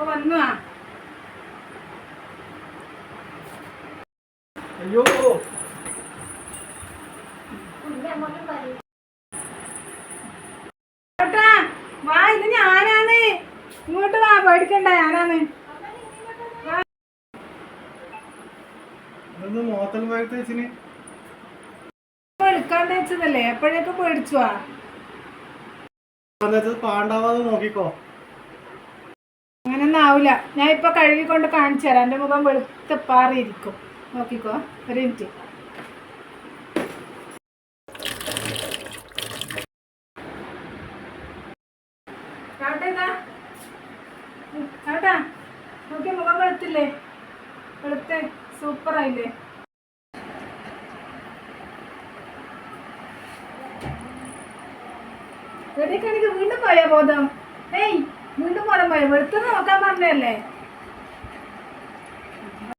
വന്നു. അയ്യോ വാ, ഇത് ഞാനാണ്. ഇങ്ങോട്ട് വാ, പേടിക്കണ്ട, ഞാനാണ്. എടുക്കാന്ന് വെച്ചതല്ലേ, എപ്പോഴേക്ക് പേടിച്ചു. പാണ്ടാവാതെ നോക്കിക്കോ. അങ്ങനൊന്നും ആവില്ല. ഞാൻ ഇപ്പൊ കഴുകിക്കൊണ്ട് കാണിച്ചു തരാം. എന്റെ മുഖം വെളുത്ത് പാറിയിരിക്കും. നോക്കിക്കോ, ഒരു മിനിറ്റ്. കേട്ടാ, നോക്കി, മുഖം വെളുത്തില്ലേ? വെളുത്ത് സൂപ്പറായില്ലേ? വീണ്ടും പോയോ ബോധം? ഏയ്, വീണ്ടും ബോധം പോയോ? വെളുത്തെന്ന് നോക്കാൻ പറഞ്ഞല്ലേ?